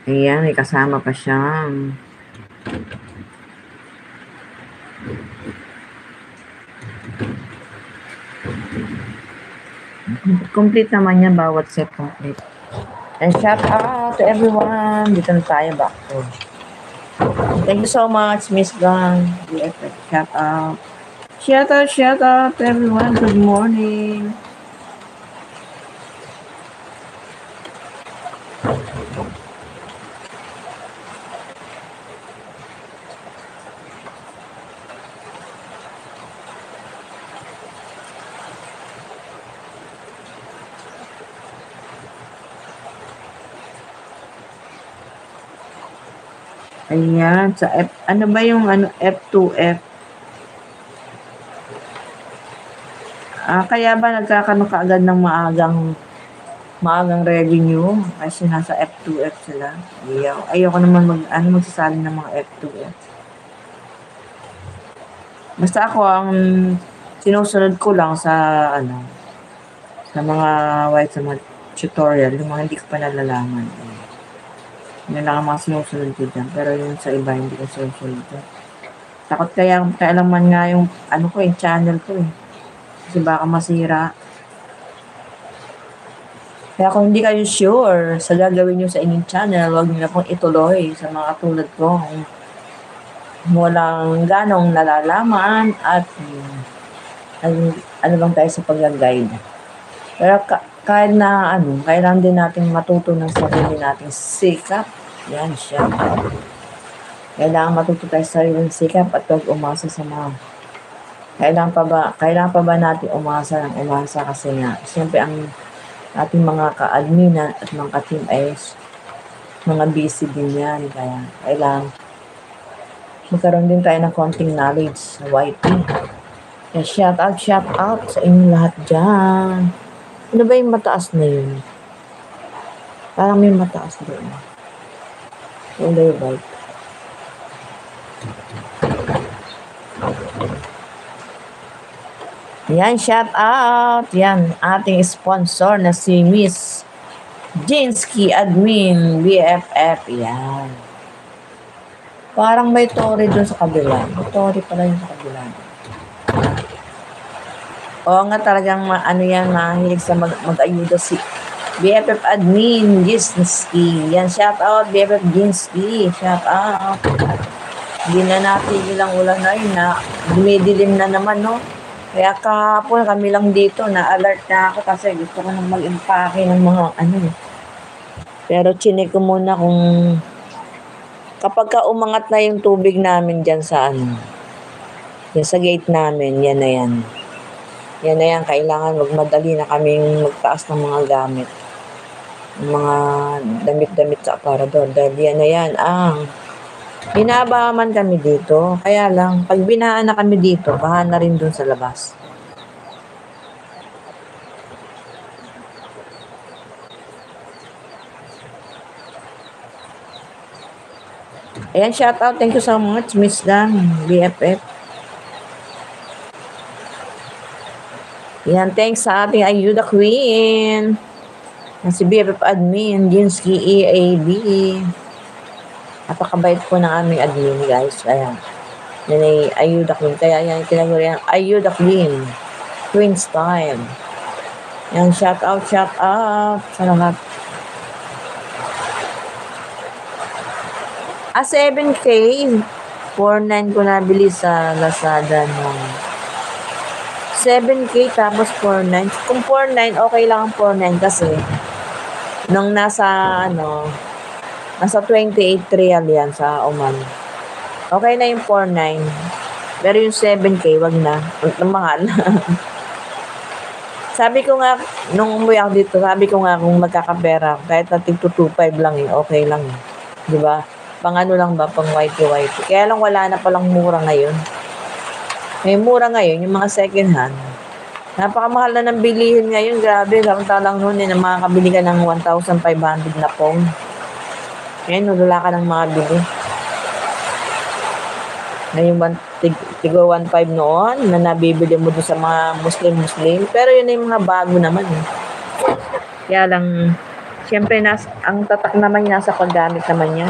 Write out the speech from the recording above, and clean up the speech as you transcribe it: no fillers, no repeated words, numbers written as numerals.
Ayan, may kasama pa siya. Complete naman yan, bawat set complete. And shout out to everyone. Dito na tayo back to. Thank you so much, Miss Gang. Shout out. Shout out to everyone. Good morning. Ayan, sa F, ano ba yung F2F? Kaya ba nagkakaroon ka agad ng maagang revenue kasi nasa F2F sila? Ayoko naman magsasali ng mga F2F. Basta ako ang sinusunod ko lang sa sa mga sa mga tutorial, yung mga hindi ko pa nalalaman. Yun lang ang mga sinusunod ko dyan. Pero yung sa iba, hindi ko sinusunod dyan. Takot kailangan nga yung channel ko eh. Kasi baka masira. Kaya kung hindi kayo sure sa gagawin nyo sa inyong channel, huwag nyo na pong ituloy sa mga tulad ko. Walang ganong nalalaman at ano lang tayo sa pag-guide. Pero kahit na kailangan din natin matuto ng sarili nating sikap. Yan siya. Kailangan matuto tayo sa sariling sikap at huwag umasa sa mga kailangan pa ba natin umasa kasi nga siyempre ang ating mga ka-admin at mga ka-team ay mga busy din yan. Kaya kailangan magkaroon din tayo ng konting knowledge sa YT. Kaya shout out sa inyong lahat dyan. Ano ba yung mataas na yun? Parang may mataas doon. Kulay white. Yan, shout out. Yan, ating sponsor na si Miss Jinsky Admin BFF. Yan. Parang may Tori doon sa kabila. May Tori pala yung sa kabila. Oo nga, talagang mahilig sa mag-ayuda si BFF Admin Jinsky. Yan, shout out BFF Jinsky. Shout out. Hindi na natin ilang ulan na yun na dumidilim na naman, no? Kaya kahapon kami lang dito, na-alert na ako kasi gusto ko nang mag-impake ng mga Pero chinek ko muna kung kapag ka umangat na yung tubig namin dyan sa yan sa gate namin, yan na yan. Yan na yan, kailangan magmadali na kaming magtaas ng mga gamit. Mga damit-damit sa aparador. Dahil yan na yan, binabaman kami dito. Kaya lang, pag binahan na kami dito, bahan na rin dun sa labas. Ayan, shout out. Thank you so much, Miss Dan, BFF. Yan, thanks sa ating Ayuda Queen. Si BFF Admin, Jinsky EAB. Napakabait po ng aming admin, guys. Ayan. Yan ay Ayuda Queen. Kaya yan, tinaguri yan. Ayuda Queen. Queen style. Yan, shout out sa lahat. 7K. 4.9 ko nabili sa Lazada ng 7K tapos 4.9. Kung 4.9, okay lang ang 4.9 kasi nung nasa 28 real yan sa Oman. Okay na yung 4.9. Pero yung 7K, wag na. Ang mahal. Sabi ko nga, nung umuwi ako dito, sabi ko nga kung magkakapera, kahit na tig 2.5 lang okay lang. Diba? Pang lang ba? Pang YT. Kaya lang wala na palang mura ngayon. May mura ngayon, yung mga second hand. Napakamahal na ng bilihin ngayon. Grabe, samantalang noon na makakabili ka ng 1,500 na phone. Ngayon, wala ka ng makabili. Ngayon, tigo 1.5 noon na nabibili mo doon sa mga Muslim. Pero yun ay mga bago naman. Kaya lang, Siyempre, ang tatak naman niya nasa paggamit naman niya.